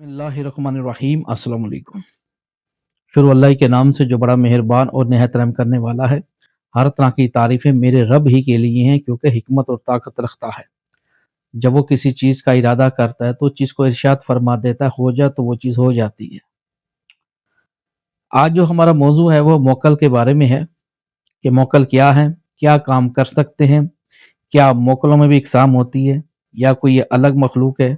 बिस्मिल्लाहिर्रहमानिर्रहीम। अस्सलाम वालेकुम। शुरू अल्लाह के नाम से जो बड़ा मेहरबान और निहायत रहम करने वाला है। हर तरह की तारीफ़ें मेरे रब ही के लिए हैं, क्योंकि हिकमत और ताकत रखता है। जब वो किसी चीज़ का इरादा करता है तो चीज़ को इरशाद फरमा देता है, हो जा, तो वो चीज़ हो जाती है। आज जो हमारा मौजू है वो मोकल के बारे में है कि मोकल क्या है, क्या काम कर सकते हैं, क्या मोकलों में भी इकसाम होती है या कोई ये अलग मखलूक है,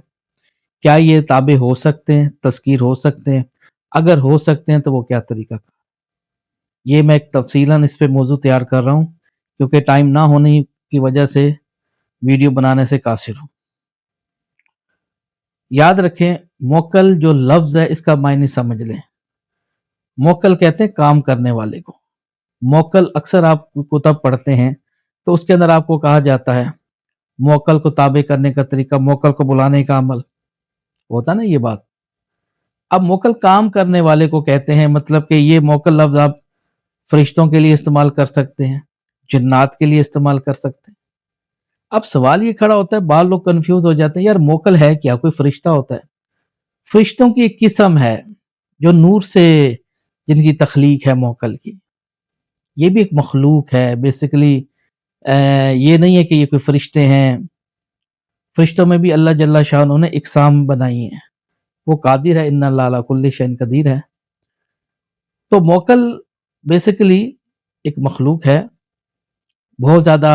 क्या ये ताबे हो सकते हैं, तस्कीर हो सकते हैं, अगर हो सकते हैं तो वो क्या तरीका। ये मैं एक तफ़सीलन इस पे मौज़ू तैयार कर रहा हूँ, क्योंकि टाइम ना होने की वजह से वीडियो बनाने से कासिर हूँ। याद रखें, मोकल जो लफ्ज़ है इसका मायने समझ लें। मोकल कहते हैं काम करने वाले को। मोकल अक्सर आप कुतब पढ़ते हैं तो उसके अंदर आपको कहा जाता है मोकल को ताबे करने का तरीका, मोकल को बुलाने का अमल, होता ना ये बात। अब मोकल काम करने वाले को कहते हैं, मतलब कि ये मोकल लफ्ज़ आप फरिश्तों के लिए इस्तेमाल कर सकते हैं, जिन्नात के लिए इस्तेमाल कर सकते हैं। अब सवाल ये खड़ा होता है, बाल लोग कंफ्यूज हो जाते हैं, यार मोकल है क्या, कोई फरिश्ता होता है? फरिश्तों की एक किस्म है जो नूर से जिनकी तख्लीक है मोकल की, ये भी एक मखलूक है बेसिकली। ये नहीं है कि ये कोई फरिश्ते हैं। फरिश्तों में भी अल्लाह जल्ला शान ने इकसाम बनाई है, वो कादिर है, इन्ना अल्लाह अला कुल्ली शैइन कदीर है। तो मोकल बेसिकली एक मखलूक है, बहुत ज़्यादा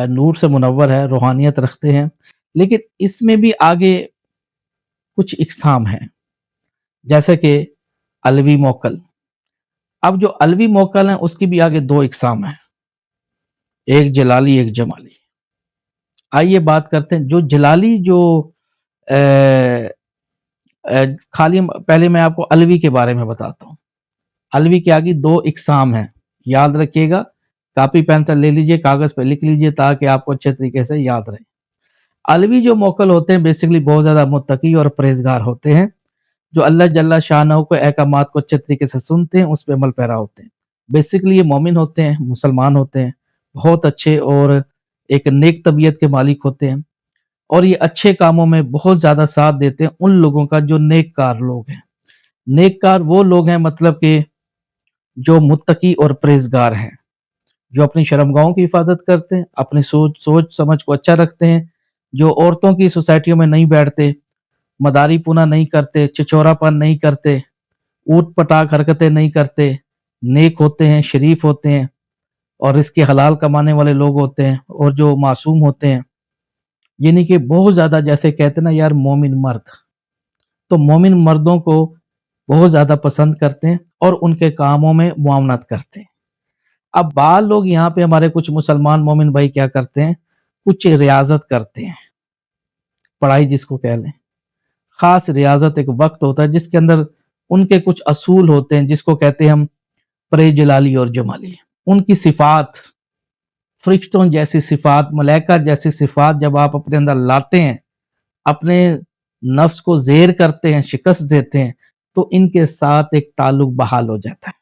नूर से मुनव्वर है, रूहानियत रखते हैं, लेकिन इसमें भी आगे कुछ इकसाम हैं, जैसे कि अलवी मोकल। अब जो अलवी मोकल है उसकी भी आगे दो इकसाम हैं, एक जलाली एक जमाली। आइए बात करते हैं जो जलाली, जो अ, खाली पहले मैं आपको अलवी के बारे में बताता हूँ। अलवी के आगे दो इकसाम हैं, याद रखिएगा, कॉपी पेंसिल ले लीजिए, कागज पे लिख लीजिए ताकि आपको अच्छे तरीके से याद रहे। अलवी जो मोकल होते हैं बेसिकली बहुत ज़्यादा मुत्तकी और परहेज़गार होते हैं, जो अल्लाह जल्ला शानहू के अहकामात को अच्छे तरीके से सुनते हैं, उस पे अमल पैरा होते हैं। बेसिकली ये मोमिन होते हैं, मुसलमान होते हैं, बहुत अच्छे और एक नेक तबीयत के मालिक होते हैं, और ये अच्छे कामों में बहुत ज़्यादा साथ देते हैं उन लोगों का जो नेककार लोग हैं। नेककार वो लोग हैं, मतलब कि जो मुत्तकी और परहेज़गार हैं, जो अपनी शर्मगाहों की हिफाज़त करते हैं, अपनी सोच समझ को अच्छा रखते हैं, जो औरतों की सोसाइटियों में नहीं बैठते, मदारीपुना नहीं करते, छिछोरापन नहीं करते, ऊट-पटांग हरकतें नहीं करते, नेक होते हैं, शरीफ होते हैं और रिज़्क़ हलाल कमाने वाले लोग होते हैं, और जो मासूम होते हैं, यानी कि बहुत ज़्यादा, जैसे कहते हैं ना यार मोमिन मर्द, तो मोमिन मर्दों को बहुत ज़्यादा पसंद करते हैं और उनके कामों में मुआवनत करते हैं। अब बाल लोग यहाँ पे हमारे कुछ मुसलमान मोमिन भाई क्या करते हैं, कुछ रियाज़त करते हैं, पढ़ाई जिसको कह लें। ख़ास रियाज़त एक वक़्त होता है जिसके अंदर उनके कुछ असूल होते हैं, जिसको कहते हैं हम परे जलाली और जमाली। उनकी सिफ़ात, फ़रिश्तों जैसी सिफ़ात, मलाइका जैसी सिफ़ात जब आप अपने अंदर लाते हैं, अपने नफ्स को ज़ेर करते हैं, शिकस्त देते हैं, तो इनके साथ एक ताल्लुक बहाल हो जाता है,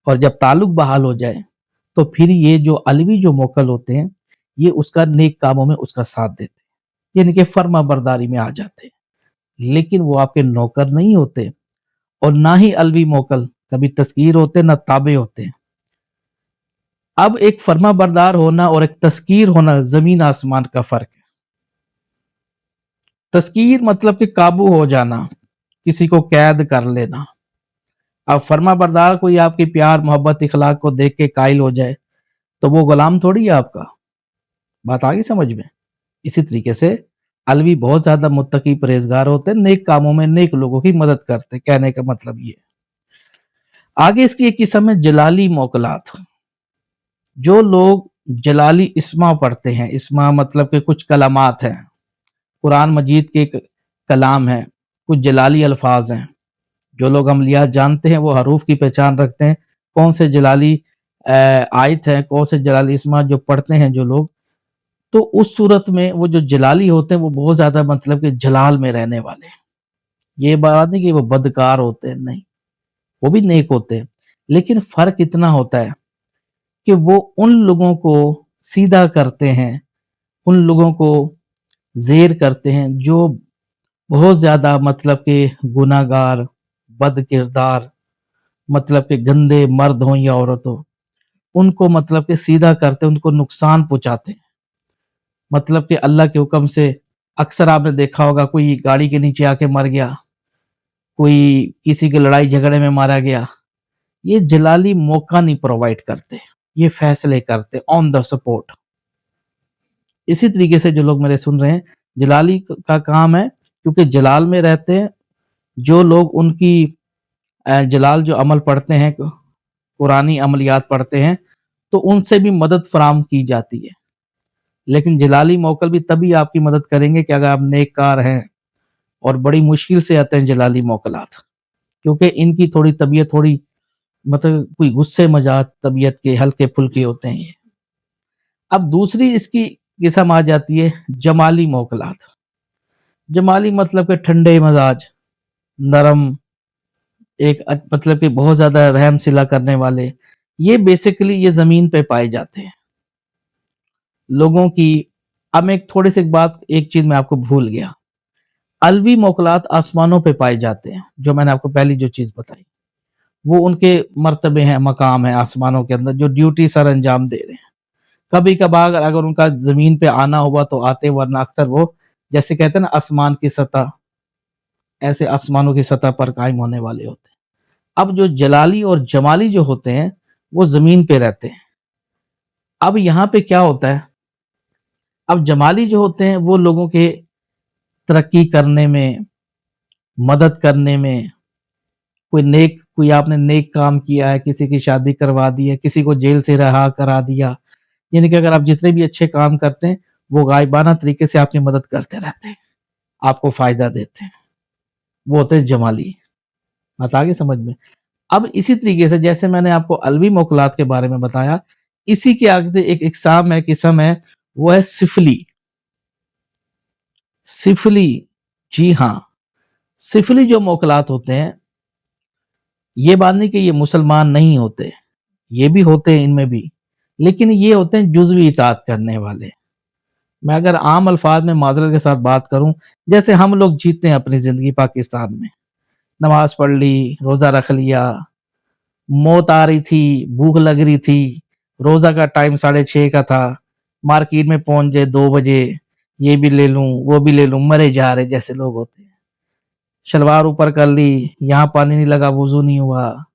और जब ताल्लुक बहाल हो जाए, तो फिर ये जो अलवी जो मोकल होते हैं, ये उसका नेक कामों में उसका साथ देते हैं, यानी कि फ़र्माबरदारी में आ जाते हैं। लेकिन वो आपके नौकर नहीं होते, और ना ही अलवी मोकल कभी तस्कीर होते, ना ताबे होते हैं। अब एक फर्माबरदार होना और एक तस्कीर होना ज़मीन आसमान का फ़र्क है। तस्कीर मतलब कि काबू हो जाना, किसी को कैद कर लेना। अब फर्माबरदार कोई आपकी प्यार, मोहब्बत, इखलाक को देख के कायल हो जाए, तो वो गुलाम थोड़ी है आपका। बात आ गई समझ में? इसी तरीके से अलवी बहुत ज़्यादा मुत्तकी परहेज़गार होते हैं, नेक कामों में नेक लोगों की मदद करते हैं, कहने का मतलब ये है। आगे इसकी एक किस्म है जलाली मोकलात। जो लोग जलाली इस्मा पढ़ते हैं, इस्मा मतलब कि कुछ कलामात हैं, कुरान मजीद के कलाम हैं, कुछ जलाली अल्फाज हैं। जो लोग अमलियात जानते हैं वो हरूफ की पहचान रखते हैं, कौन से जलाली आयत हैं, कौन से जलाली इस्मा जो पढ़ते हैं जो लोग, तो उस सूरत में वो जो जलाली होते हैं वो बहुत ज़्यादा, मतलब कि जलाल में रहने वाले हैं। ये बात नहीं कि वो बदकार होते हैं, नहीं, वो भी नेक होते हैं, लेकिन फ़र्क इतना होता है कि वो उन लोगों को सीधा करते हैं, उन लोगों को ज़ेर करते हैं जो बहुत ज़्यादा मतलब कि गुनाहगार, बद किरदार, मतलब कि गंदे मर्द हों या औरत हो, उनको मतलब कि सीधा करते, उनको नुकसान पहुँचाते हैं। मतलब कि अल्लाह के हुक्म से अक्सर आपने देखा होगा कोई गाड़ी के नीचे आके मर गया, कोई किसी की लड़ाई झगड़े में मारा गया। ये जलाली मौका नहीं प्रोवाइड करते, ये फैसले करते ऑन द स्पॉट। इसी तरीके से जो लोग मेरे सुन रहे हैं, जलाली का काम है, क्योंकि जलाल में रहते हैं, जो लोग उनकी जलाल जो अमल पढ़ते हैं, कुरानी अमलियात पढ़ते हैं, तो उनसे भी मदद फराम की जाती है। लेकिन जलाली मोकल भी तभी आपकी मदद करेंगे कि अगर आप नेककार हैं, और बड़ी मुश्किल से आते हैं जलाली मोकलात, क्योंकि इनकी थोड़ी तबीयत थोड़ी मतलब कोई गुस्से मजाज तबीयत के हल्के-फुल्के होते हैं ये। अब दूसरी इसकी किस्म आ जाती है जमाली मोकलात। जमाली मतलब कि ठंडे मिजाज, नरम, एक मतलब कि बहुत ज़्यादा रहम-सिला करने वाले। ये बेसिकली ये ज़मीन पे पाए जाते हैं। लोगों की अब मैं एक थोड़ी-सी बात एक चीज़ मैं आपको भूल गया। अलवी मोकलात आसमानों पे पाए जाते हैं, जो मैंने आपको पहली जो चीज़ बताई। वो उनके मर्तबे हैं, मकाम है आसमानों के अंदर जो ड्यूटी सर अंजाम दे रहे हैं। कभी-कभार अगर उनका ज़मीन पे आना हुआ तो आते, वरना अक्सर वो जैसे कहते हैं ना आसमान की सतह, ऐसे आसमानों की सतह पर कायम होने वाले होते हैं। अब जो जलाली और जमाली जो होते हैं, वो ज़मीन पे रहते हैं। अब यहाँ पे क्या होता है, अब जमाली जो होते हैं वो लोगों के तरक्की करने में, मदद करने में, कोई आपने नेक काम किया है, किसी की शादी करवा दी है, किसी को जेल से रिहा करा दिया, यानी कि अगर आप जितने भी अच्छे काम करते हैं, वो गायबाना तरीके से आपकी मदद करते रहते हैं, आपको फ़ायदा देते हैं। वो होते हैं जमाली। बात आ गई समझ में? अब इसी तरीके से जैसे मैंने आपको अलवी मोकलात के बारे में बताया, इसी के आगे एक इकसाम है, किस्म है, वो है सिफली। सिफली, जी हाँ, सिफली जो मोकलात होते हैं, ये बात नहीं कि ये मुसलमान नहीं होते, ये भी होते हैं इनमें भी, लेकिन ये होते हैं जुज़वी इताअत करने वाले। मैं अगर आम अल्फाज में माज़रत के साथ बात करूँ, जैसे हम लोग जीते हैं अपनी ज़िंदगी पाकिस्तान में, नमाज़ पढ़ ली, रोज़ा रख लिया, मौत आ रही थी, भूख लग रही थी, रोज़ा का टाइम 6:30 का था, मार्केट में पहुँच गए 2 बजे, ये भी ले लूँ, वो भी ले लूँ, मरे जा रहे जैसे लोग होते हैं। शलवार ऊपर कर ली, यहाँ पानी नहीं लगा, वज़ू नहीं हुआ,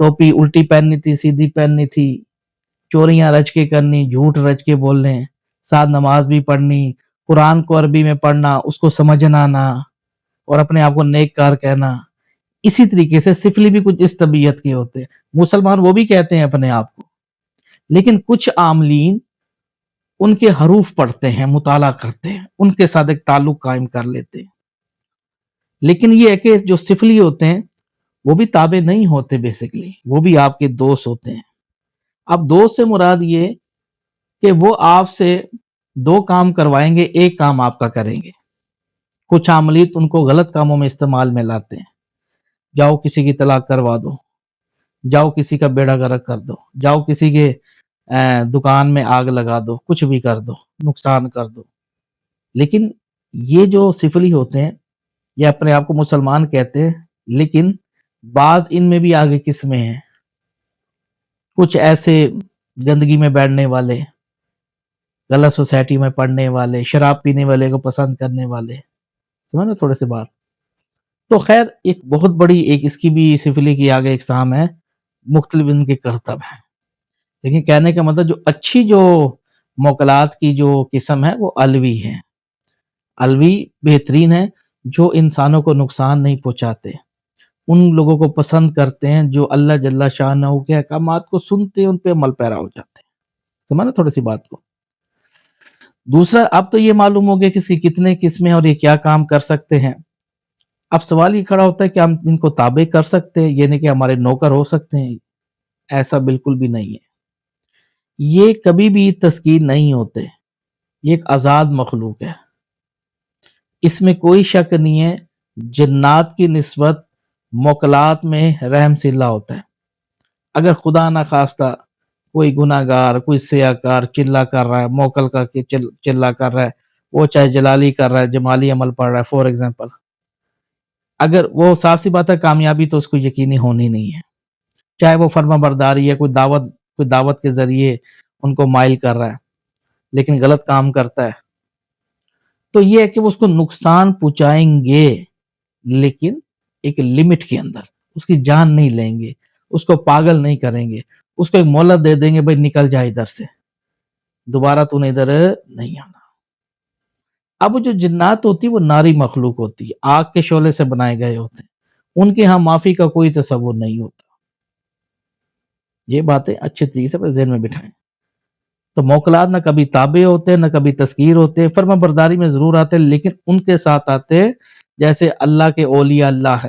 टोपी उल्टी पहननी थी, सीधी पहननी थी, चोरियाँ रच के करनी, झूठ रच के बोलने, साथ नमाज़ भी पढ़नी, कुरान को अरबी में पढ़ना, उसको समझना ना, और अपने आप को नेककार कहना। इसी तरीके से सिफली भी कुछ इस तबीयत के होते हैं। मुसलमान वो भी कहते हैं अपने आप को, लेकिन कुछ आमलीन उनके हरूफ पढ़ते हैं, मुताला करते हैं, उनके साथ एक ताल्लुक कायम कर लेते हैं। लेकिन ये है कि जो सिफली होते हैं, वो भी ताबे नहीं होते बेसिकली, वो भी आपके दोस्त होते हैं। अब दोस्त से मुराद ये कि वो आपसे 2 काम करवाएँगे, 1 काम आपका करेंगे। कुछ आमलीत उनको गलत कामों में इस्तेमाल में लाते हैं। जाओ किसी की तलाक करवा दो, जाओ किसी का बेड़ा गर्क कर दो, जाओ किसी के दुकान में आग लगा दो, कुछ भी कर दो, नुकसान कर दो। लेकिन ये जो सिफली होते हैं, ये अपने आप को मुसलमान कहते हैं, लेकिन बाद इनमें भी आगे किस्में हैं। कुछ ऐसे गंदगी में बैठने वाले, गलत सोसाइटी में पढ़ने वाले, शराब पीने वाले को पसंद करने वाले, समझ रहे थोड़े-से बात? तो ख़ैर एक बहुत बड़ी एक इसकी भी सिफिली की आगे इक़साम है, मुख्तलिफ़ इनके करतब हैं। लेकिन कहने का मतलब जो अच्छी जो मोकलात की जो किस्म है वो अलवी है। अलवी बेहतरीन है, जो इंसानों को नुकसान नहीं पहुँचाते। उन लोगों को पसंद करते हैं जो अल्लाह जल्ल शाअनहू के अहकामात को सुनते हैं, उन पे अमल पैरा हो जाते हैं। समझ रहे थोड़ी-सी बात को? दूसरा अब तो ये मालूम हो गया कि इसकी कितने किस्में और ये क्या काम कर सकते हैं। अब सवाल ये खड़ा होता है कि हम इनको ताबे कर सकते हैं, ये नहीं कि हमारे नौकर हो सकते हैं, ऐसा बिल्कुल भी नहीं है। ये कभी भी तस्कीन नहीं होते, ये एक आज़ाद मखलूक है। इसमें कोई शक नहीं है, जन्नात की निस्बत मोकलात में रहम-सिल्ला होता है। अगर खुदा ना ख़ास्ता कोई गुनाहगार, कोई सियाकार चिल्ला कर रहा है, मोकल करके चिल्ला कर रहा है, وہ چاہے جلالی کر رہا ہے، جمالی عمل پڑھ رہا ہے فار ایگزامپل، اگر وہ صاف سی بات ہے کامیابی تو اس کو یقینی ہونی نہیں ہے، چاہے وہ فرما برداری ہے، کوئی دعوت کے ذریعے ان کو مائل کر رہا ہے لیکن غلط کام کرتا ہے، تو یہ ہے کہ وہ اس کو نقصان پہنچائیں گے لیکن ایک لمٹ کے اندر، اس کی جان نہیں لیں گے، اس کو پاگل نہیں کریں گے، اس کو ایک مہلت دے دیں گے بھائی نکل جائے ادھر سے، دوبارہ تو نے ادھر نہیں آنا۔ اب جو جنات ہوتی وہ ناری مخلوق ہوتی ہے، آگ کے شعلے سے بنائے گئے ہوتے ہیں، ان کے ہاں معافی کا کوئی تصور نہیں ہوتا۔ یہ باتیں اچھے طریقے سے ذہن میں بٹھائیں۔ تو موکلات نہ کبھی تابع ہوتے نہ کبھی تذکیر ہوتے، فرما برداری میں ضرور آتے لیکن ان کے ساتھ آتے جیسے اللہ کے اولیاء اللہ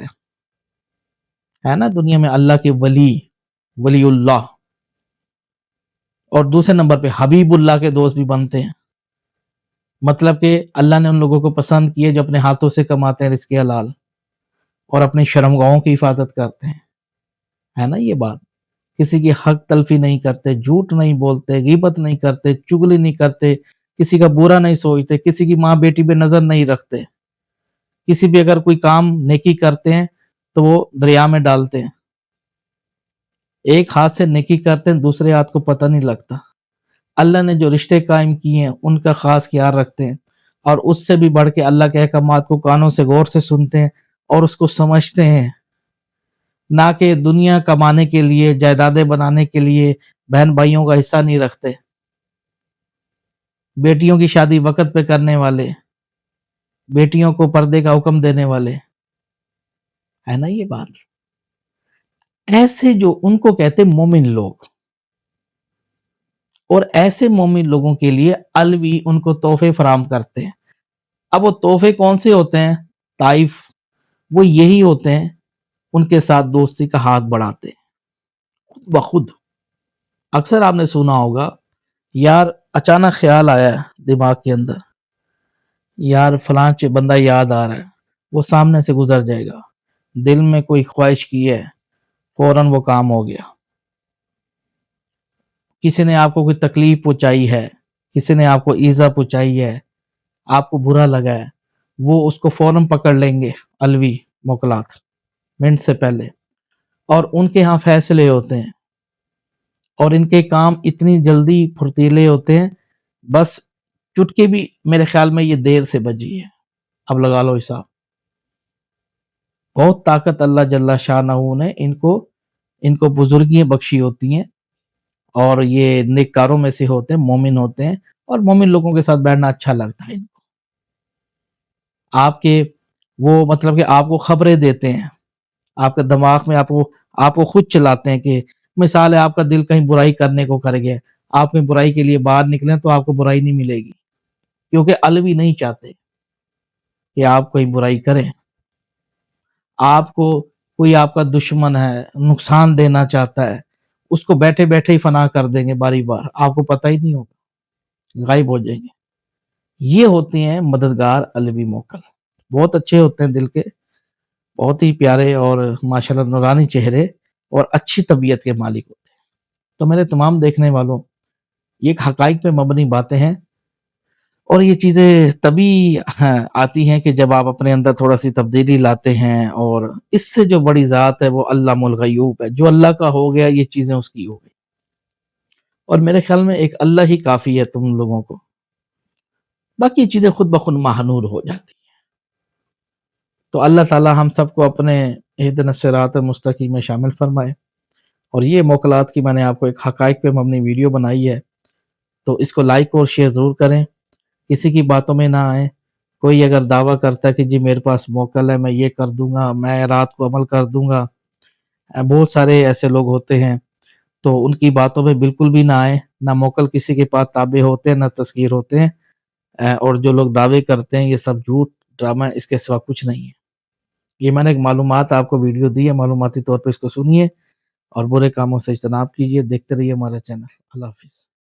ہے نا دنیا میں اللہ کے ولی اللہ، اور دوسرے نمبر پہ حبیب اللہ کے دوست بھی بنتے ہیں، مطلب کہ اللہ نے ان لوگوں کو پسند کیے جو اپنے ہاتھوں سے کماتے ہیں رزق حلال اور اپنی شرمگاہوں کی حفاظت کرتے ہیں، ہے نا یہ بات، کسی کی حق تلفی نہیں کرتے، جھوٹ نہیں بولتے، غیبت نہیں کرتے، چگلی نہیں کرتے، کسی کا برا نہیں سوچتے، کسی کی ماں بیٹی پہ نظر نہیں رکھتے، کسی بھی اگر کوئی کام نیکی کرتے ہیں تو وہ دریا میں ڈالتے ہیں، ایک ہاتھ سے نیکی کرتے ہیں دوسرے ہاتھ کو پتہ نہیں لگتا، اللہ نے جو رشتے قائم کیے ہیں ان کا خاص خیال رکھتے ہیں، اور اس سے بھی بڑھ کے اللہ کے احکامات کو کانوں سے غور سے سنتے ہیں اور اس کو سمجھتے ہیں، نہ کہ دنیا کمانے کے لیے، جائیدادیں بنانے کے لیے بہن بھائیوں کا حصہ نہیں رکھتے، بیٹیوں کی شادی وقت پہ کرنے والے، بیٹیوں کو پردے کا حکم دینے والے، ہے نا یہ بات، ایسے جو ان کو کہتے مومن لوگ، اور ایسے مومن لوگوں کے لیے الوی ان کو تحفے فراہم کرتے ہیں۔ اب وہ تحفے کون سے ہوتے ہیں؟ طائف، وہ یہی ہوتے ہیں ان کے ساتھ دوستی کا ہاتھ بڑھاتے ہیں خود بخود۔ اکثر آپ نے سنا ہوگا یار اچانک خیال آیا ہے دماغ کے اندر، یار فلاں بندہ یاد آ رہا ہے، وہ سامنے سے گزر جائے گا، دل میں کوئی خواہش کی ہے فوراً وہ کام ہو گیا، کسی نے آپ کو کوئی تکلیف پہنچائی ہے، کسی نے آپ کو ایذا پہنچائی ہے، آپ کو برا لگا ہے، وہ اس کو فوراً پکڑ لیں گے الوی موکلات منٹ سے پہلے، اور ان کے ہاں فیصلے ہوتے ہیں اور ان کے کام اتنی جلدی پھرتیلے ہوتے ہیں، بس چٹکی بھی میرے خیال میں یہ دیر سے بجی ہے، اب لگا لو حساب، بہت طاقت اللہ جل شانہ نے ان کو بزرگیاں بخشی ہوتی ہیں، اور یہ نیک کاروں میں سے ہوتے ہیں، مومن ہوتے ہیں، اور مومن لوگوں کے ساتھ بیٹھنا اچھا لگتا ہے، آپ کے وہ مطلب کہ آپ کو خبریں دیتے ہیں، آپ کے دماغ میں آپ کو خود چلاتے ہیں، کہ مثال ہے آپ کا دل کہیں برائی کرنے کو کر گیا، آپ کہیں برائی کے لیے باہر نکلیں تو آپ کو برائی نہیں ملے گی، کیونکہ الوی نہیں چاہتے کہ آپ کوئی برائی کریں، آپ کو کوئی آپ کا دشمن ہے نقصان دینا چاہتا ہے، اس کو بیٹھے بیٹھے ہی فنا کر دیں گے باری بار، آپ کو پتہ ہی نہیں ہوگا، غائب ہو جائیں گے۔ یہ ہوتے ہیں مددگار الوی موکل، بہت اچھے ہوتے ہیں دل کے، بہت ہی پیارے اور ماشاءاللہ نورانی چہرے اور اچھی طبیعت کے مالک ہوتے ہیں۔ تو میرے تمام دیکھنے والوں، یہ ایک حقائق پہ مبنی باتیں ہیں، اور یہ چیزیں تبھی آتی ہیں کہ جب آپ اپنے اندر تھوڑا سی تبدیلی لاتے ہیں، اور اس سے جو بڑی ذات ہے وہ علام الغیوب ہے، جو اللہ کا ہو گیا یہ چیزیں اس کی ہو گئی، اور میرے خیال میں ایک اللہ ہی کافی ہے تم لوگوں کو، باقی چیزیں خود بخود مہنور ہو جاتی ہیں۔ تو اللہ تعالی ہم سب کو اپنے اہدنا الصراط المستقیم میں شامل فرمائے، اور یہ موکلات کی میں نے آپ کو ایک حقائق پہ مبنی ویڈیو بنائی ہے، تو اس کو لائک اور شیئر ضرور کریں، کسی کی باتوں میں نہ آئیں، کوئی اگر دعویٰ کرتا ہے کہ جی میرے پاس موکل ہے میں یہ کر دوں گا، میں رات کو عمل کر دوں گا، بہت سارے ایسے لوگ ہوتے ہیں، تو ان کی باتوں میں بالکل بھی نہ آئیں، نہ موکل کسی کے پاس تابع ہوتے ہیں نہ تذکیر ہوتے ہیں، اور جو لوگ دعوے کرتے ہیں یہ سب جھوٹ ڈرامہ، اس کے سوا کچھ نہیں ہے۔ یہ میں نے ایک معلومات آپ کو ویڈیو دی ہے، معلوماتی طور پہ اس کو سنیے اور برے کاموں سے اجتناب کیجیے، دیکھتے رہیے ہمارا چینل۔ اللہ حافظ۔